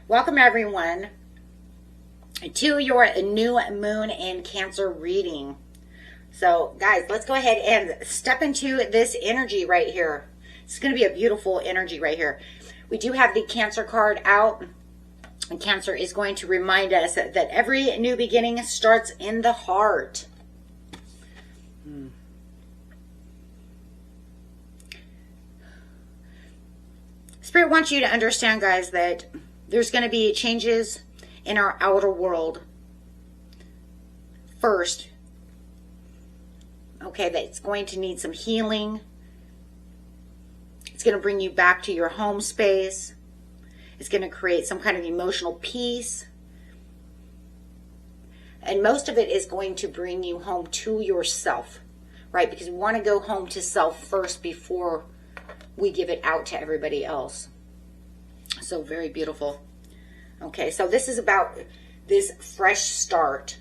Welcome everyone to your new moon in Cancer reading. So guys, let's go ahead and step into this energy right here. It's going to be a beautiful energy right here. We do have the Cancer card out, and Cancer is going to remind us that every new beginning starts in the heart. Spirit wants you to understand, guys, that there's going to be changes in our outer world first. Okay, that's going to need some healing. It's going to bring you back to your home space. It's going to create some kind of emotional peace. And most of it is going to bring you home to yourself, right? Because we want to go home to self first before we give it out to everybody else. So very beautiful. Okay, so this is about this fresh start.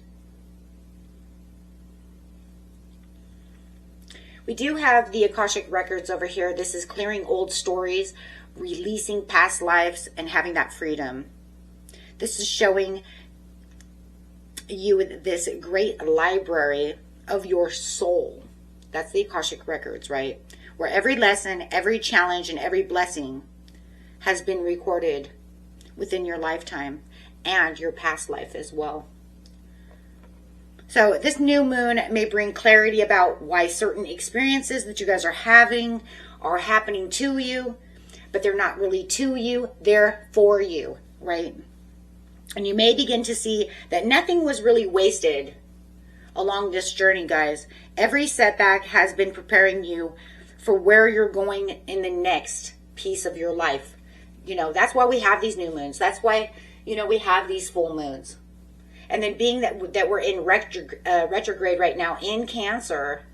We do have the Akashic records over here. This is clearing old stories, releasing past lives, and having that freedom. This is showing you this great library of your soul. That's the Akashic records, right? Where every lesson, every challenge, and every blessing has been recorded within your lifetime and your past life as well. So this new moon may bring clarity about why certain experiences that you guys are having are happening to you, but they're not really to you, they're for you, right? And you may begin to see that nothing was really wasted along this journey, guys. Every setback has been preparing you for where you're going in the next piece of your life. You know, that's why we have these new moons. That's why, you know, we have these full moons. And then being that we're in retrograde right now in Cancer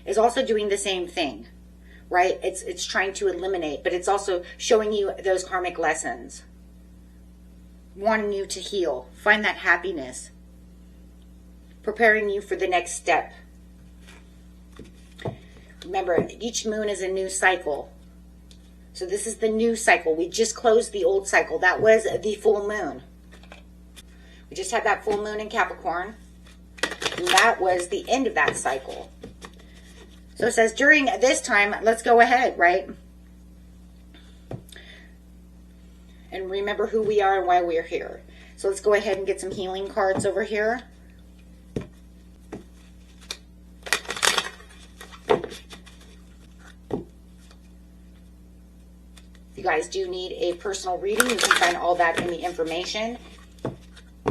is also doing the same thing, right? It's trying to eliminate, but it's also showing you those karmic lessons, wanting you to heal, find that happiness, preparing you for the next step. Remember, each moon is a new cycle. So this is the new cycle. We just closed the old cycle. That was the full moon. We just had that full moon in Capricorn. And that was the end of that cycle. So it says during this time, let's go ahead, right? And remember who we are and why we're here. So let's go ahead and get some healing cards over here. If you guys do need a personal reading, you can find all that in the information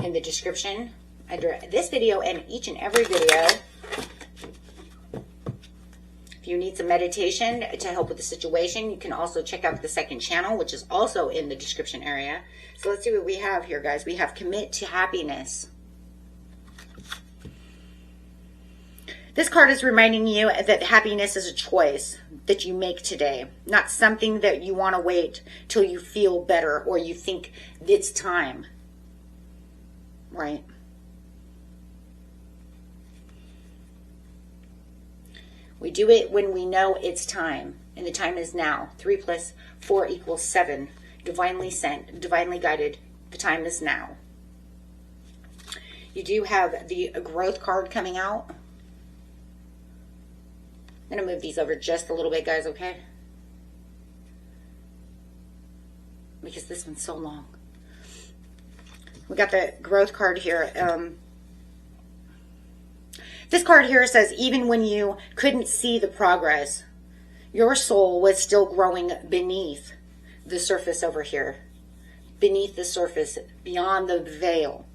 in the description under this video and each and every video. If you need some meditation to help with the situation, you can also check out the second channel, which is also in the description area. So let's see what we have here, guys. We have commit to happiness. This card is reminding you that happiness is a choice that you make today, not something that you want to wait till you feel better or you think it's time, right? We do it when we know it's time, and the time is now. 3 + 4 = 7. Divinely sent, divinely guided. The time is now. You do have the growth card coming out. I'm going to move these over just a little bit, guys, okay? Because this one's so long. We got the growth card here. This card here says, even when you couldn't see the progress, your soul was still growing beneath the surface over here. Beneath the surface, beyond the veil.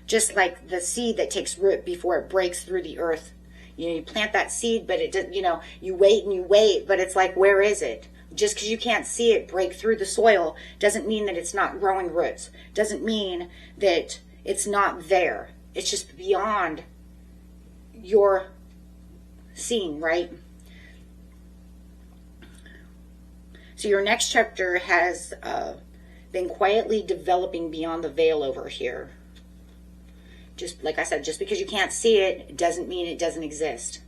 Just like the seed that takes root before it breaks through the earth. You know, you plant that seed, but it doesn't, you know, you wait and you wait, but it's like, where is it? Just because you can't see it break through the soil doesn't mean that it's not growing roots. Doesn't mean that it's not there. It's just beyond your seeing, right? So your next chapter has been quietly developing beyond the veil over here. Just like I said, just because you can't see it doesn't mean it doesn't exist.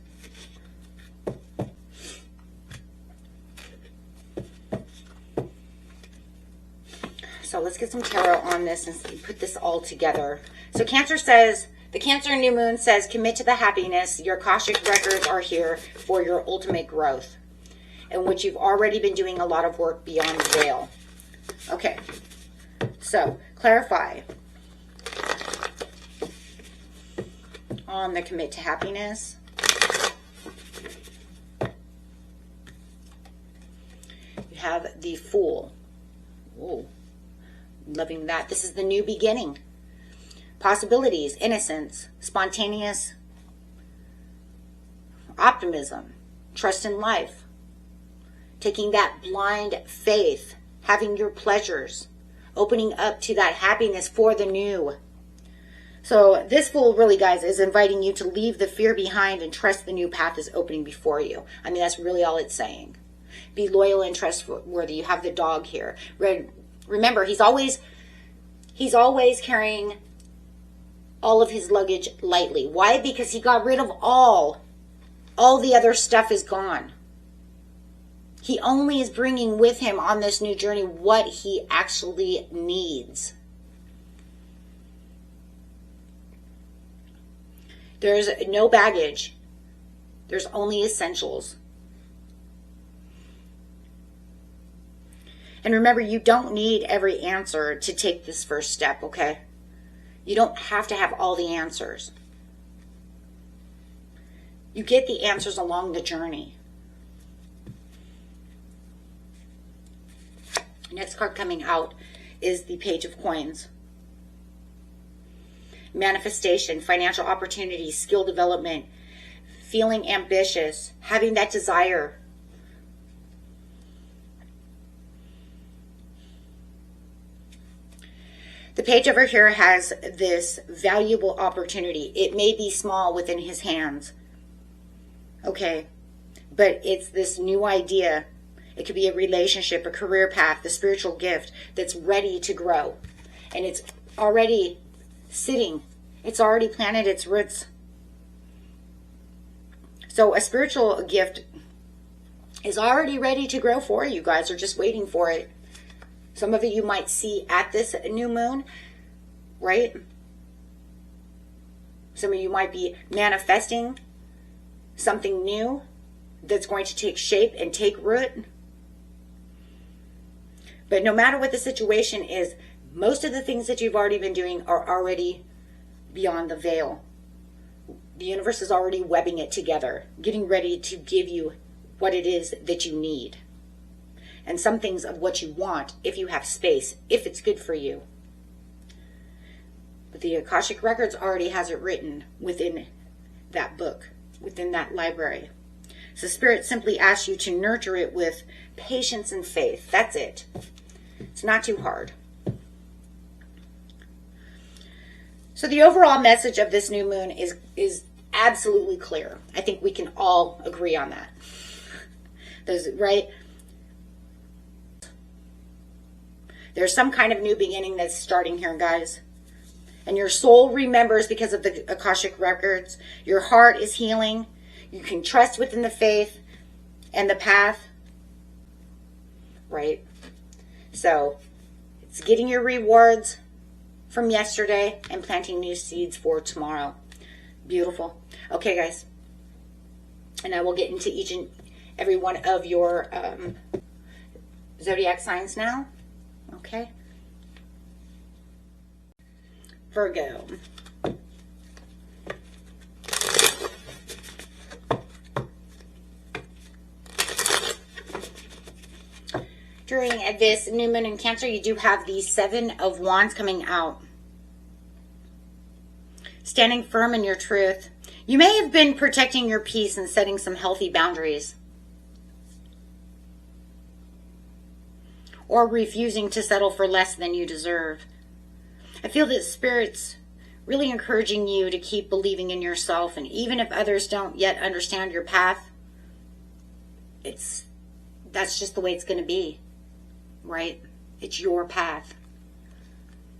So let's get some tarot on this and put this all together. So Cancer says, the Cancer new moon says, commit to the happiness. Your Akashic records are here for your ultimate growth, in which you've already been doing a lot of work beyond the veil. Okay, so clarify on the commit to happiness. You have the Fool. Whoa, loving that. This is the new beginning. Possibilities, innocence, spontaneous optimism, trust in life, taking that blind faith, having your pleasures, opening up to that happiness for the new. So this Fool really, guys, is inviting you to leave the fear behind and trust the new path is opening before you. I mean, that's really all it's saying. Be loyal and trustworthy. You have the Dog here. Remember, he's always carrying all of his luggage lightly. Why? Because he got rid of all the other stuff is gone. He only is bringing with him on this new journey what he actually needs. There's no baggage. There's only essentials. And remember, you don't need every answer to take this first step, okay? You don't have to have all the answers. You get the answers along the journey. Next card coming out is the Page of Coins. Manifestation, financial opportunities, skill development, feeling ambitious, having that desire. The page over here has this valuable opportunity. It may be small within his hands, okay, but it's this new idea. It could be a relationship, a career path, a spiritual gift that's ready to grow. And it's already sitting. It's already planted its roots. So a spiritual gift is already ready to grow for you guys. Are just waiting for it. Some of it you might see at this new moon, right? Some of you might be manifesting something new that's going to take shape and take root. But no matter what the situation is, most of the things that you've already been doing are already beyond the veil. The universe is already webbing it together, getting ready to give you what it is that you need. And some things of what you want, if you have space, if it's good for you. But the Akashic Records already has it written within that book, within that library. So Spirit simply asks you to nurture it with patience and faith. That's it. It's not too hard. So the overall message of this new moon is absolutely clear. I think we can all agree on that. Right? There's some kind of new beginning that's starting here, guys. And your soul remembers because of the Akashic Records. Your heart is healing. You can trust within the faith and the path. Right? So, it's getting your rewards from yesterday and planting new seeds for tomorrow. Beautiful. Okay, guys. And I will get into each and every one of your zodiac signs now. Okay. Virgo. During this new moon in Cancer, you do have the Seven of Wands coming out. Standing firm in your truth. You may have been protecting your peace and setting some healthy boundaries. Or refusing to settle for less than you deserve. I feel that Spirit's really encouraging you to keep believing in yourself. And even if others don't yet understand your path, that's just the way it's going to be. Right? It's your path.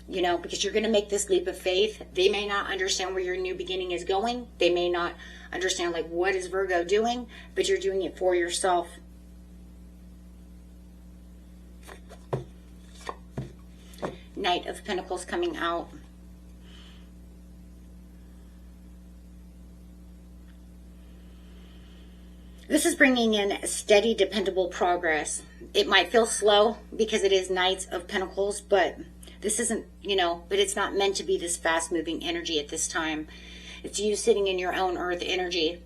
You know, because you're going to make this leap of faith. They may not understand where your new beginning is going. They may not understand, like, what is Virgo doing? But you're doing it for yourself. Knight of Pentacles coming out. This is bringing in steady, dependable progress. It might feel slow because it is Knights of Pentacles, but this isn't, but it's not meant to be this fast-moving energy at this time. It's you sitting in your own earth energy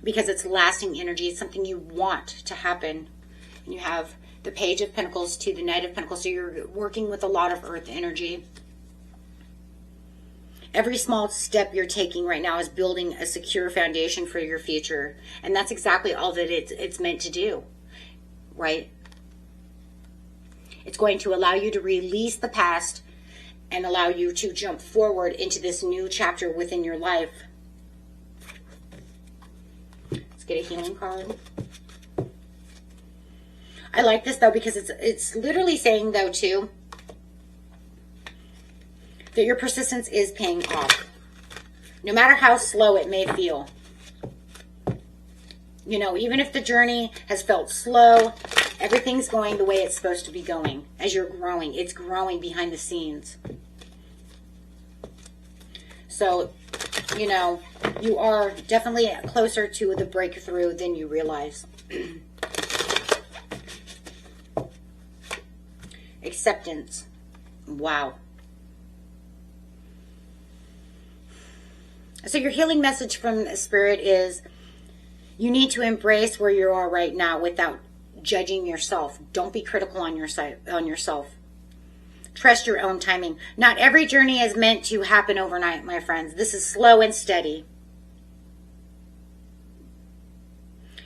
because it's lasting energy. It's something you want to happen. And you have the Page of Pentacles to the Knight of Pentacles, so you're working with a lot of earth energy. Every small step you're taking right now is building a secure foundation for your future. And that's exactly all that it's meant to do, right? It's going to allow you to release the past and allow you to jump forward into this new chapter within your life. Let's get a healing card. I like this, though, because it's literally saying, though, too, that your persistence is paying off. No matter how slow it may feel. Even if the journey has felt slow, everything's going the way it's supposed to be going. As you're growing, it's growing behind the scenes. So, you are definitely closer to the breakthrough than you realize. Acceptance. Wow. So your healing message from Spirit is you need to embrace where you are right now without judging yourself. Don't be critical on yourself. Trust your own timing. Not every journey is meant to happen overnight, my friends. This is slow and steady.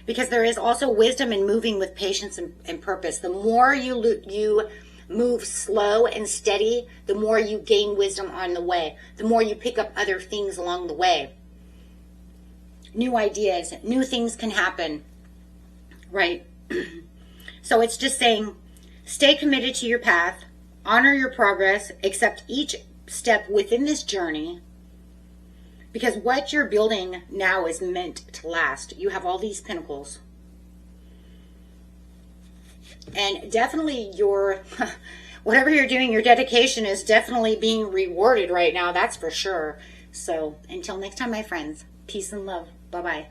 Because there is also wisdom in moving with patience and purpose. The more you move slow and steady, the more you gain wisdom on the way. The more you pick up other things along the way. New ideas, new things can happen, right? So it's just saying, stay committed to your path, honor your progress, accept each step within this journey, because what you're building now is meant to last. You have all these pentacles. And definitely whatever you're doing, your dedication is definitely being rewarded right now. That's for sure. So until next time, my friends, peace and love. Bye-bye.